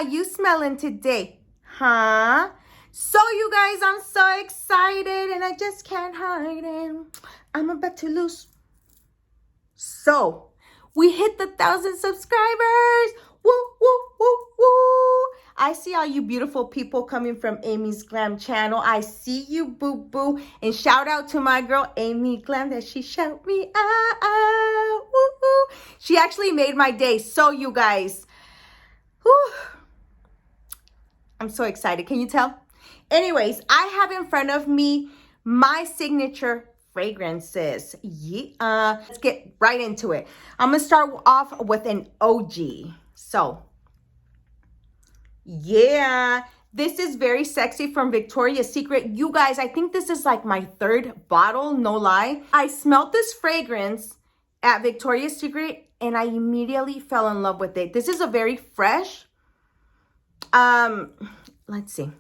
you smelling today? Huh? So you guys, I'm so excited and I just can't hide it. I'm about to lose. So, we hit the 1,000 subscribers. Woo, woo, woo, woo. I see all you beautiful people coming from Amy's Glam channel. I see you, boo-boo. And shout out to my girl, Amy Glam, that she shout me out. Woo, woo. She actually made my day. So, you guys, whew, I'm so excited. Can you tell? Anyways, I have in front of me my signature fragrances. Yeah. Let's get right into it. I'm going to start off with an OG. So, yeah, this is Very Sexy from Victoria's Secret. You guys, I think this is like my 3rd bottle, no lie. I smelled this fragrance at Victoria's Secret and I immediately fell in love with it. This is a very fresh, let's see.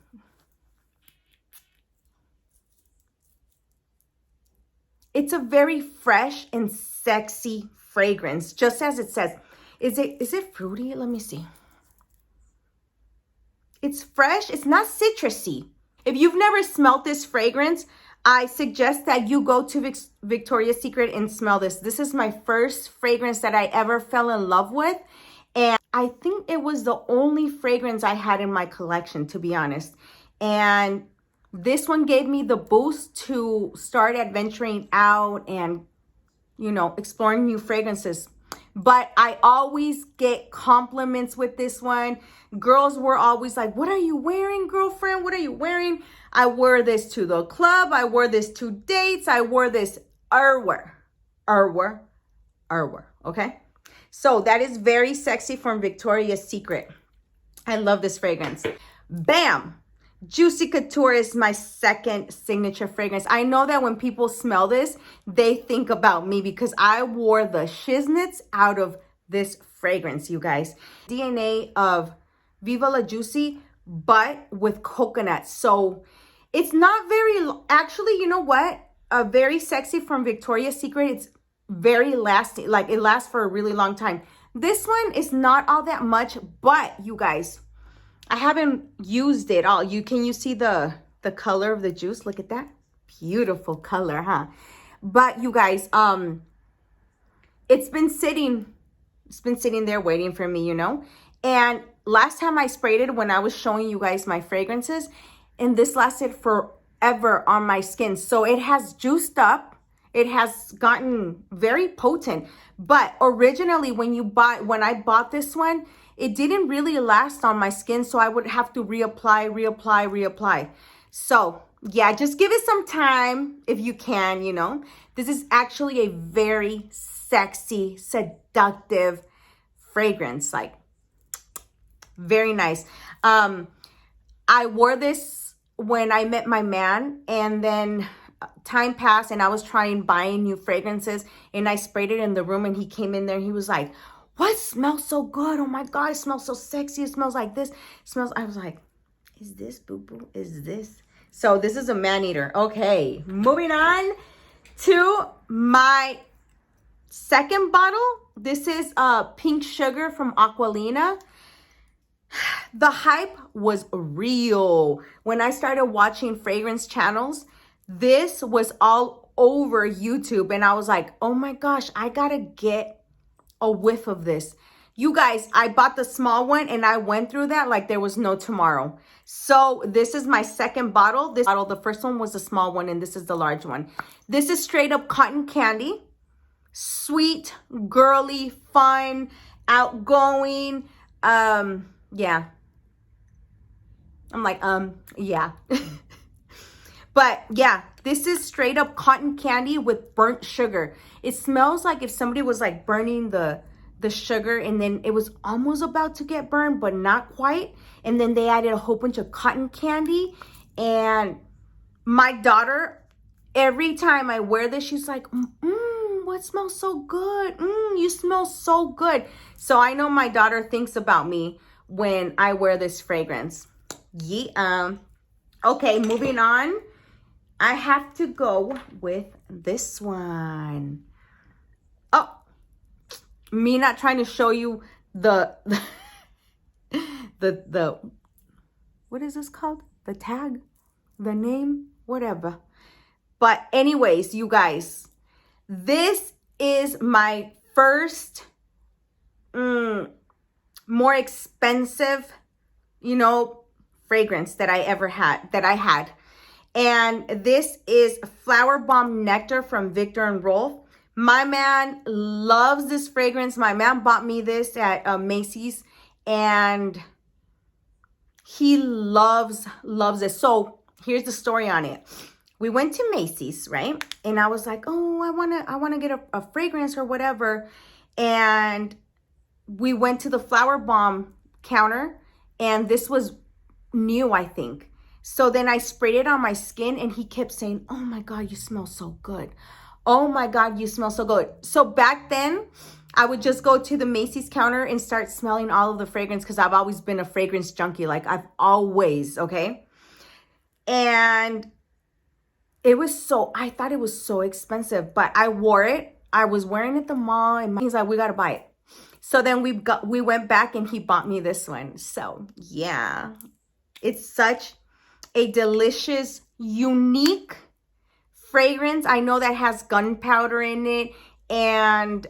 It's a very fresh and sexy fragrance, just as it says. Is it fruity? Let me see. It's fresh. It's not citrusy. If you've never smelled this fragrance, I suggest that you go to Victoria's Secret and smell this. This is my first fragrance that I ever fell in love with. And I think it was the only fragrance I had in my collection, to be honest. And this one gave me the boost to start adventuring out and, you know, exploring new fragrances. But I always get compliments with this one. Girls were always like, what are you wearing, girlfriend? What are you wearing? I wore this to the club. I wore this to dates. I wore this everywhere. Okay? So that is Very Sexy from Victoria's Secret. I love this fragrance. Bam! Juicy Couture is my 2nd signature fragrance. I know that when people smell this, they think about me because I wore the shiznits out of this fragrance, you guys. DNA of Viva La Juicy, but with coconut. So it's not very, actually, you know what? Very Sexy from Victoria's Secret. It's very lasting, like it lasts for a really long time. This one is not all that much, but you guys, I haven't used it all. Can you see the color of the juice? Look at that. Beautiful color, huh? But you guys, it's been sitting there waiting for me, you know? And last time I sprayed it when I was showing you guys my fragrances, and this lasted forever on my skin. So it has juiced up. It has gotten very potent. But originally when I bought this one, it didn't really last on my skin, so I would have to reapply. So, yeah, just give it some time if you can, you know. This is actually a very sexy, seductive fragrance, like very nice. I wore this when I met my man, and then time passed and I was buying new fragrances, and I sprayed it in the room, and he came in there and he was like, what smells so good? Oh my God, it smells so sexy. It smells like this. I was like, is this boo-boo? Is this? So this is a man-eater. Okay, moving on to my 2nd bottle. This is Pink Sugar from Aqualina. The hype was real. When I started watching fragrance channels, this was all over YouTube. And I was like, oh my gosh, I gotta get a whiff of this. You guys, I bought the small one and I went through that like there was no tomorrow. So this is my 2nd bottle. This bottle, the first one was the small one and this is the large one. This is straight up cotton candy. Sweet, girly, fun, outgoing. Yeah. I'm like, yeah. But yeah, this is straight up cotton candy with burnt sugar. It smells like if somebody was like burning the sugar, and then it was almost about to get burned, but not quite. And then they added a whole bunch of cotton candy. And my daughter, every time I wear this, she's like, what smells so good? You smell so good. So I know my daughter thinks about me when I wear this fragrance. Yeah. Okay, moving on. I have to go with this one. Oh, me not trying to show you the the what is this called? The tag, the name, whatever. But anyways, you guys, this is my first more expensive, you know, fragrance that I had. And this is Flower Bomb Nectar from Victor and Rolf. My man loves this fragrance. My man bought me this at Macy's, and he loves it. So here's the story on it. We went to Macy's, right? And I was like, oh, I wanna get a fragrance or whatever. And we went to the Flower Bomb counter, and this was new, I think. So then I sprayed it on my skin, and he kept saying, oh my God, you smell so good. Oh my God, you smell so good. So back then, I would just go to the Macy's counter and start smelling all of the fragrance, because I've always been a fragrance junkie. Like, I've always, okay? And I thought it was so expensive, but I wore it. I was wearing it at the mall, and he's like, we got to buy it. So then we went back, and he bought me this one. So yeah, it's such a delicious, unique fragrance. I know that has gunpowder in it and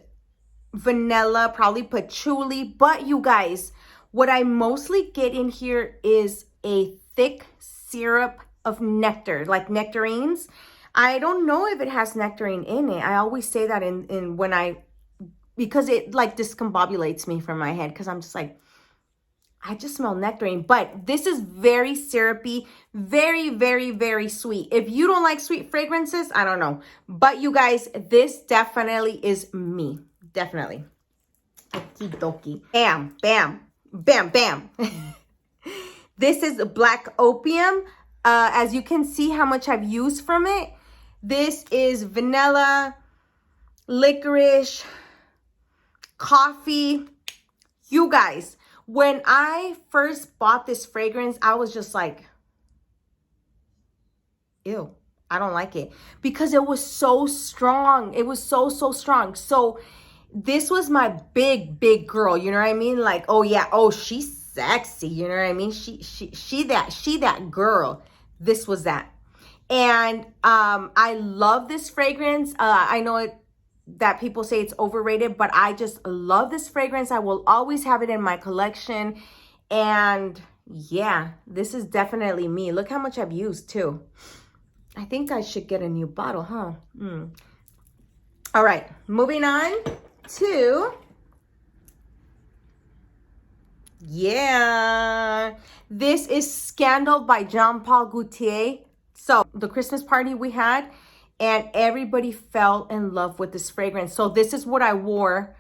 vanilla, probably patchouli. But you guys, what I mostly get in here is a thick syrup of nectar, like nectarines. I don't know if it has nectarine in it. I always say that because it like discombobulates me from my head, because I'm just like, I just smell nectarine. But this is very syrupy, very, very, very sweet. If you don't like sweet fragrances, I don't know. But you guys, this definitely is me. Definitely. Okie dokie. Bam, bam, bam, bam. This is Black Opium. As you can see how much I've used from it. This is vanilla, licorice, coffee. You guys, when I first bought this fragrance, I was just like, ew, I don't like it. Because it was so strong. It was so, so strong. So this was my big girl, you know what I mean? Like, oh yeah, oh, she's sexy, you know what I mean? She that girl. This was that. And I love this fragrance. I know that people say it's overrated, but I just love this fragrance. I will always have it in my collection. And yeah, this is definitely me. Look how much I've used too. I think I should get a new bottle, huh? All right, moving on to, yeah, this is Scandal by Jean-Paul Gutier. So the Christmas party we had, and everybody fell in love with this fragrance. So this is what I wore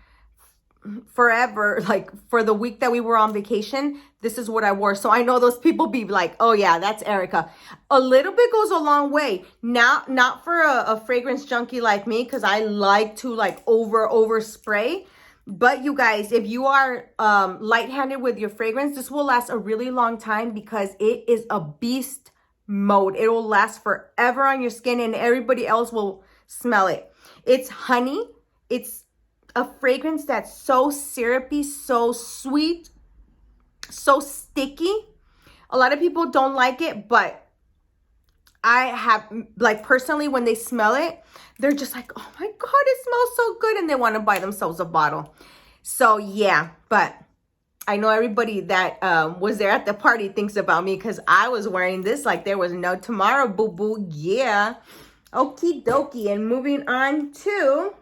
forever, like for the week that we were on vacation. This is what I wore. So I know those people be like, oh yeah, that's Erica. A little bit goes a long way. Now, not for a fragrance junkie like me, because I like to like over spray. But you guys, if you are light-handed with your fragrance, this will last a really long time, because it is a beast mode. It will last forever on your skin, and everybody else will smell it. It's honey. It's a fragrance that's so syrupy, so sweet, so sticky. A lot of people don't like it, but I have, like, personally, when they smell it, they're just like, oh my God, it smells so good, and they want to buy themselves a bottle. So yeah, but I know everybody that was there at the party thinks about me, because I was wearing this like there was no tomorrow, boo-boo. Yeah. Okie dokie. And moving on to,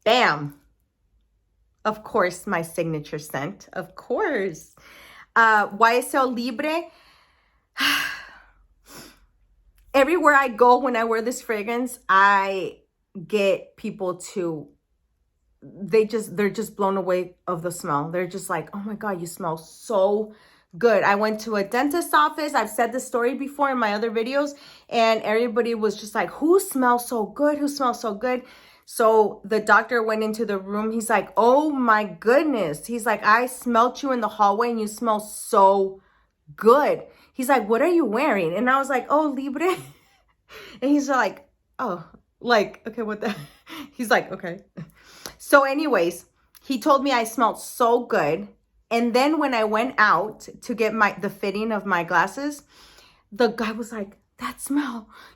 bam. Of course, my signature scent. Of course. Ysl Libre. Everywhere I go when I wear this fragrance, I get people to, they're just blown away of the smell. They're just like, oh my God, you smell so good. I went to a dentist's office. I've said this story before in my other videos, and everybody was just like, who smells so good? Who smells so good? So the doctor went into the room. He's like, oh my goodness. He's like, I smelled you in the hallway and you smell so good. He's like, what are you wearing? And I was like, oh, Libre. And he's like, oh, like, okay, what the? He's like, okay. So anyways, he told me I smelled so good. And then when I went out to get the fitting of my glasses, the guy was like,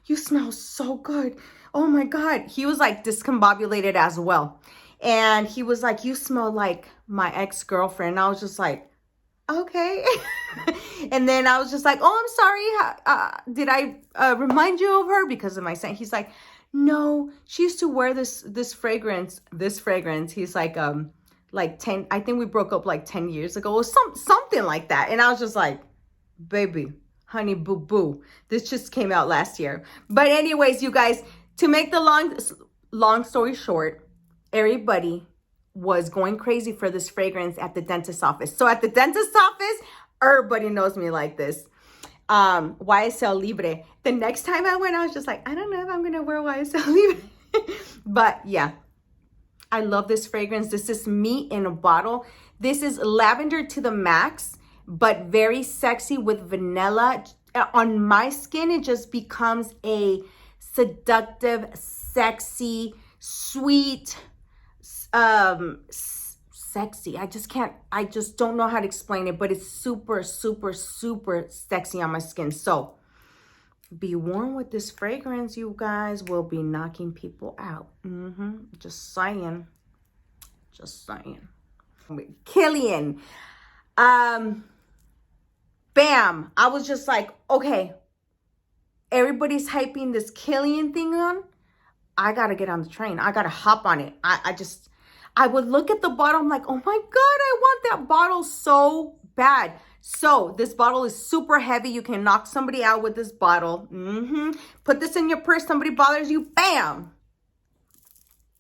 you smell so good. Oh my God. He was like discombobulated as well. And he was like, you smell like my ex-girlfriend. And I was just like, okay. And then I was just like, oh, I'm sorry. Did I remind you of her because of my scent? He's like, no, she used to wear this fragrance. He's like 10, I think we broke up like 10 years ago or something like that. And I was just like, baby, honey, boo boo. This just came out last year. But anyways, you guys, to make the long story short, everybody was going crazy for this fragrance at the dentist's office. So at the dentist's office, everybody knows me like this. Ysl Libre. The next time I went, I was just like, I don't know if I'm gonna wear Ysl Libre. But yeah, I love this fragrance. This is me in a bottle. This is lavender to the max, but very sexy with vanilla. On my skin, it just becomes a seductive, sexy, sweet, sexy. I just don't know how to explain it, but it's super, super, super sexy on my skin. So be warned with this fragrance, you guys will be knocking people out. Just saying. Kilian. Bam. I was just like, okay, everybody's hyping this Kilian thing on. I got to get on the train. I got to hop on it. I would look at the bottle. I'm like, oh my God, I want that bottle so bad. So this bottle is super heavy. You can knock somebody out with this bottle. Put this in your purse. Somebody bothers you. Bam.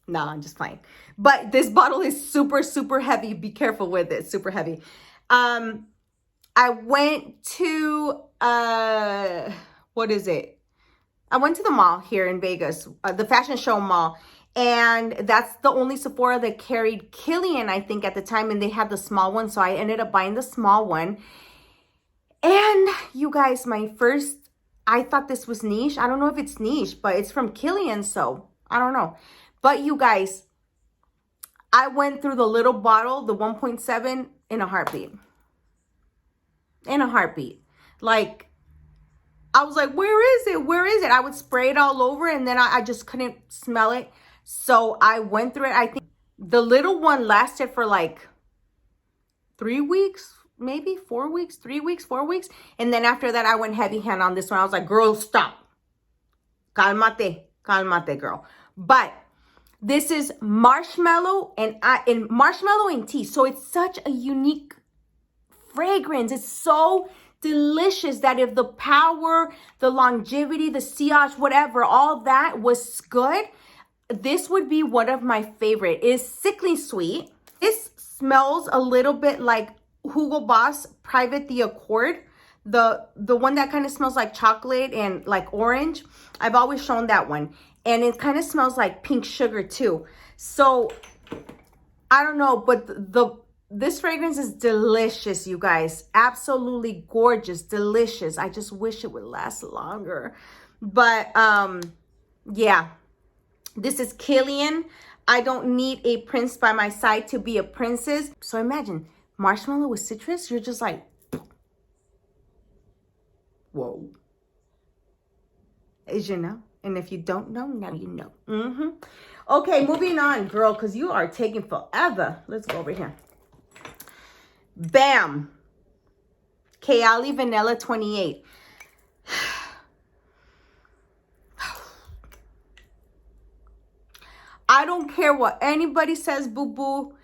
No, I'm just playing. But this bottle is super, super heavy. Be careful with it. Super heavy. I went to, what is it? I went to the mall here in Vegas, the fashion show mall. And that's the only Sephora that carried Kilian, I think, at the time. And they had the small one. So I ended up buying the small one. And you guys, I thought this was niche. I don't know if it's niche, but it's from Kilian. So I don't know. But you guys, I went through the little bottle, the 1.7, in a heartbeat. Like, I was like, where is it? I would spray it all over and then I just couldn't smell it. So I went through it. I think the little one lasted for like 3 weeks, maybe 4 weeks, 3 weeks, 4 weeks. And then after that, I went heavy hand on this one. I was like, girl, stop. Calmate, girl. But this is marshmallow and marshmallow and tea. So it's such a unique fragrance. It's so delicious that if the power, the longevity, the sillage, whatever, all that was good, this would be one of my favorite. It is sickly sweet. This smells a little bit like Hugo Boss Private the Accord. The one that kind of smells like chocolate and like orange. I've always shown that one. And it kind of smells like pink sugar too. So I don't know, but this fragrance is delicious, you guys. Absolutely gorgeous, delicious. I just wish it would last longer. But yeah, this is Kilian. I don't need a prince by my side to be a princess. So imagine marshmallow with citrus. You're just like, whoa. As you know. And if you don't know, now you know. Okay, moving on, girl, because you are taking forever. Let's go over here. Bam. Kayali Vanilla 28. I don't care what anybody says, boo-boo.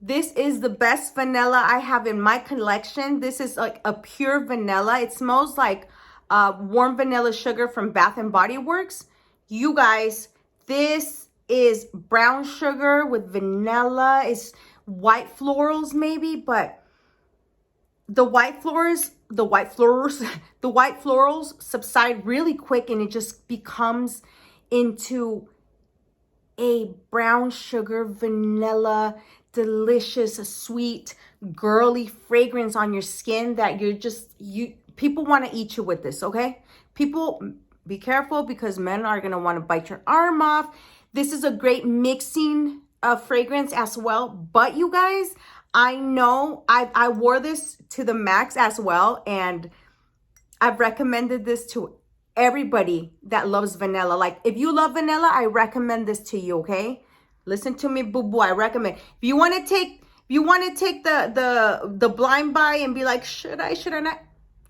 This is the best vanilla I have in my collection. This is like a pure vanilla. It smells like warm vanilla sugar from Bath and Body Works. You guys, this is brown sugar with vanilla. It's white florals maybe, but the white florals subside really quick and it just becomes into a brown sugar, vanilla, delicious, sweet, girly fragrance on your skin that people want to eat you with this, okay? People, be careful because men are going to want to bite your arm off. This is a great mixing fragrance as well. But you guys, I know I wore this to the max as well, and I've recommended this to everybody that loves vanilla. Like, if you love vanilla, I recommend this to you, okay? Listen to me, boo-boo. I recommend. If you want to take the blind buy and be like, should I not?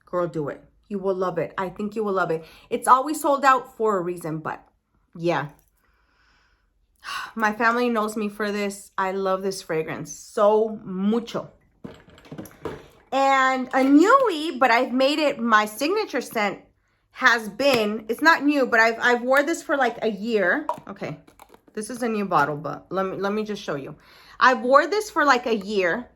Girl, do it. You will love it. I think you will love it. It's always sold out for a reason, but yeah. My family knows me for this. I love this fragrance so mucho. And a newie, but I've made it my signature scent, has been, it's not new, but I've wore this for like a year. Okay, this is a new bottle, but let me just show you. I wore this for like a year,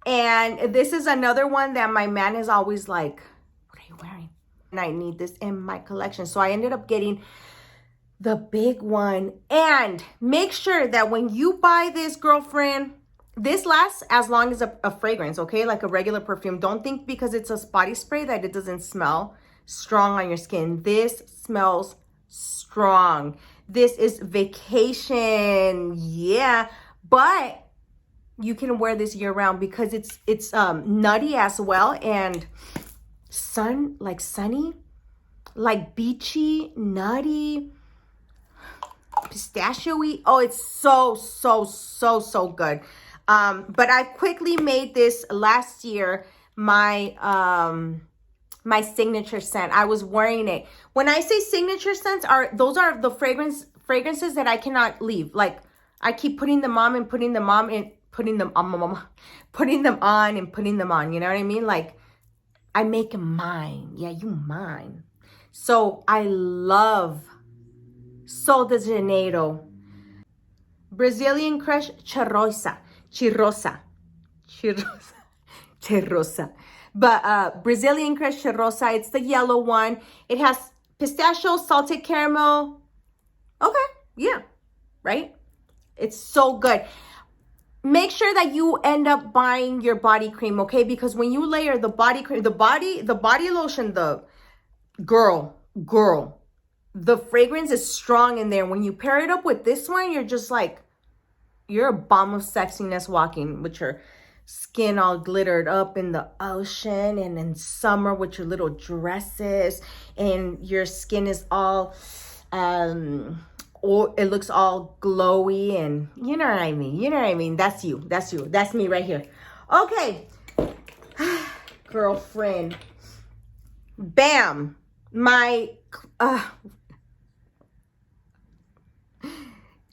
and this is another one that my man is always like, what are you wearing? And I need this in my collection. So I ended up getting the big one. And make sure that when you buy this, girlfriend, this lasts as long as a fragrance, okay? Like a regular perfume. Don't think because it's a body spray that it doesn't smell strong on your skin. This smells strong. This is vacation, yeah. But you can wear this year round because it's nutty as well, and sunny, like beachy, nutty, pistachio-y. Oh, it's so good. But I quickly made this last year my my signature scent. I was wearing it. When I say signature scents, those are the fragrances that I cannot leave. Like, I keep putting them on and putting them on and putting them on, putting them on and putting them on. You know what I mean? Like, I make them mine. Yeah, you mine. So I love Sol de Genetto, Brazilian Crush Cheirosa. But Brazilian Crush Cheirosa, it's the yellow one. It has pistachio, salted caramel. Okay, yeah, right? It's so good. Make sure that you end up buying your body cream, okay? Because when you layer the body cream, the body lotion, the the fragrance is strong in there. When you pair it up with this one, you're just like, you're a bomb of sexiness walking with your skin all glittered up in the ocean, and in summer with your little dresses, and your skin is all or it looks all glowy, and you know what I mean. That's you. That's me right here. Okay. Girlfriend. Bam. My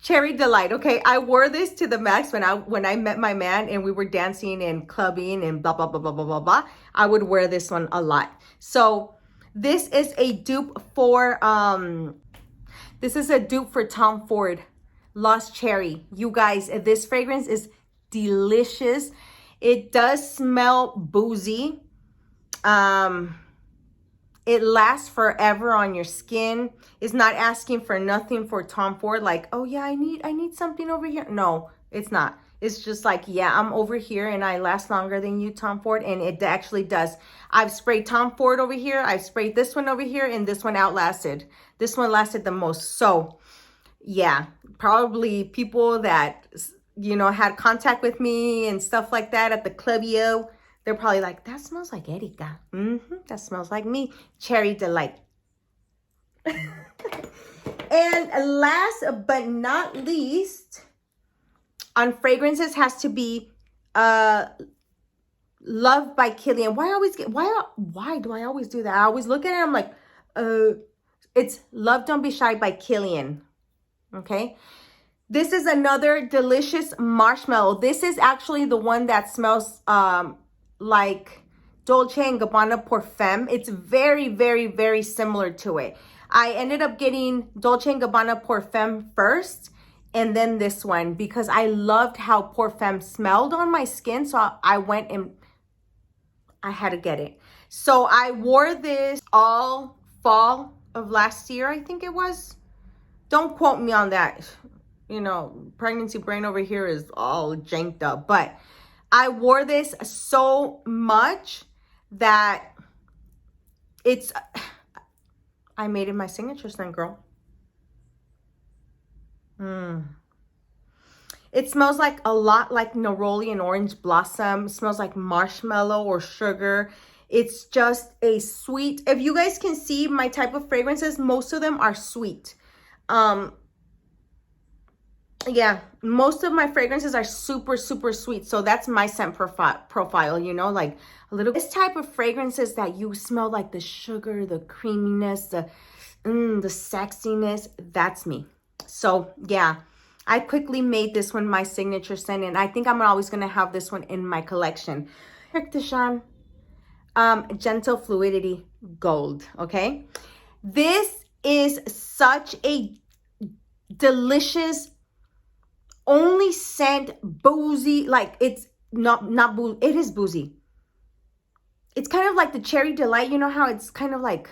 Cherry Delight. Okay, I wore this to the max when I met my man and we were dancing and clubbing and blah blah blah blah blah blah blah. I would wear this one a lot. So this is a dupe for Tom Ford Lost Cherry. You guys, this fragrance is delicious. It does smell boozy. It lasts forever on your skin. It's not asking for nothing for Tom Ford. Like, oh yeah, I need something over here. No, it's not. It's just like, yeah, I'm over here and I last longer than you, Tom Ford. And it actually does. I've sprayed Tom Ford over here. I've sprayed this one over here, and this one outlasted. This one lasted the most. So yeah, probably people that, you know, had contact with me and stuff like that at the clubio, they're probably like, that smells like Erika. That smells like me. Cherry Delight. And last but not least, on fragrances has to be Love by Kilian. Why do I always do that? I always look at it, I'm like, it's Love Don't Be Shy by Kilian. Okay. This is another delicious marshmallow. This is actually the one that smells like Dolce & Gabbana Pour Femme. It's very, very, very similar to it. I ended up getting Dolce & Gabbana Pour Femme first, and then this one, because I loved how Pour Femme smelled on my skin. So I went and I had to get it. So I wore this all fall of last year, I think it was. Don't quote me on that. You know, pregnancy brain over here is all janked up. But I wore this so much that I made it my signature scent, girl. It smells like a lot like neroli and orange blossom. It smells like marshmallow or sugar. It's just a sweet, if you guys can see my type of fragrances, most of them are sweet. Yeah, most of my fragrances are super, super sweet. So that's my scent profile, you know, like a little, this type of fragrances that you smell like the sugar, the creaminess, the sexiness, that's me. So yeah, I quickly made this one my signature scent, and I think I'm always going to have this one in my collection. Kurckdajan, Gentle Fluidity Gold, okay? This is such a delicious, only scent, boozy, like it's not boozy, it is boozy. It's kind of like the Cherry Delight, you know how it's kind of like,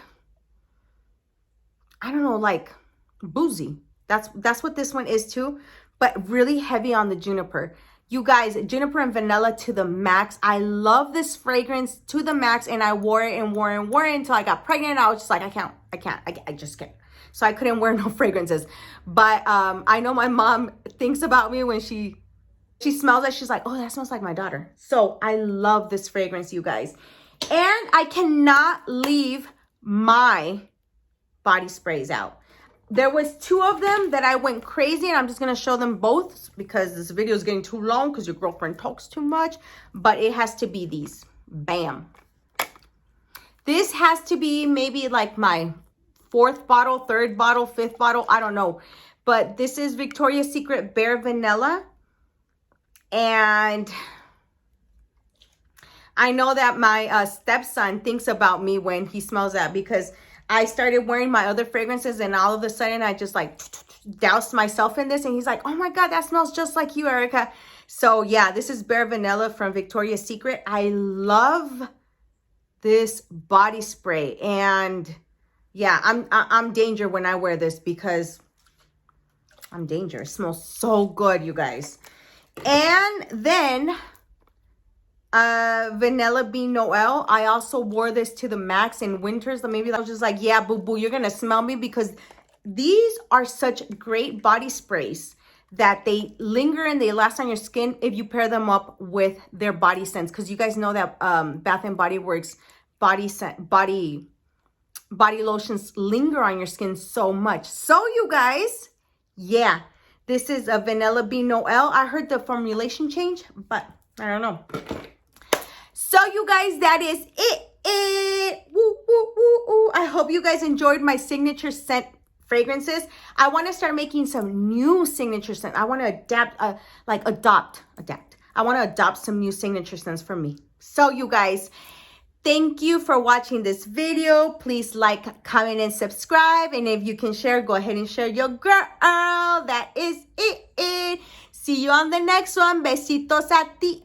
I don't know, like boozy. That's what this one is too, but really heavy on the juniper. You guys, juniper and vanilla to the max. I love this fragrance to the max, and I wore it and wore it and wore it until I got pregnant. I was just like, I just can't. So I couldn't wear no fragrances. But I know my mom thinks about me when she smells it. She's like, oh, that smells like my daughter. So I love this fragrance, you guys. And I cannot leave my body sprays out. There was 2 of them that I went crazy, and I'm just going to show them both because this video is getting too long because your girlfriend talks too much. But it has to be these. Bam. This has to be maybe like my 4th bottle, 3rd bottle, 5th bottle. I don't know. But this is Victoria's Secret Bare Vanilla. And I know that my stepson thinks about me when he smells that, because I started wearing my other fragrances, and all of a sudden I just like doused myself in this, and he's like, oh my God, that smells just like you, Erica. So yeah, this is Bare Vanilla from Victoria's Secret. I love this body spray, and yeah, I'm danger when I wear this because I'm danger. It smells so good, you guys. And then Vanilla Bean Noel. I also wore this to the max in winters. So maybe I was just like, yeah, boo boo, you're gonna smell me, because these are such great body sprays that they linger and they last on your skin if you pair them up with their body scents. Because you guys know that Bath and Body Works body lotions linger on your skin so much. So you guys, yeah, this is a Vanilla Bean Noel. I heard the formulation change, but I don't know. So you guys, that is it. Woo, woo, woo, woo. I hope you guys enjoyed my signature scent fragrances. I want to start making some new signature scents. I want to adopt. I want to adopt some new signature scents for me. So you guys, thank you for watching this video. Please like, comment, and subscribe. And if you can share, go ahead and share your girl. That is it. See you on the next one. Besitos a ti.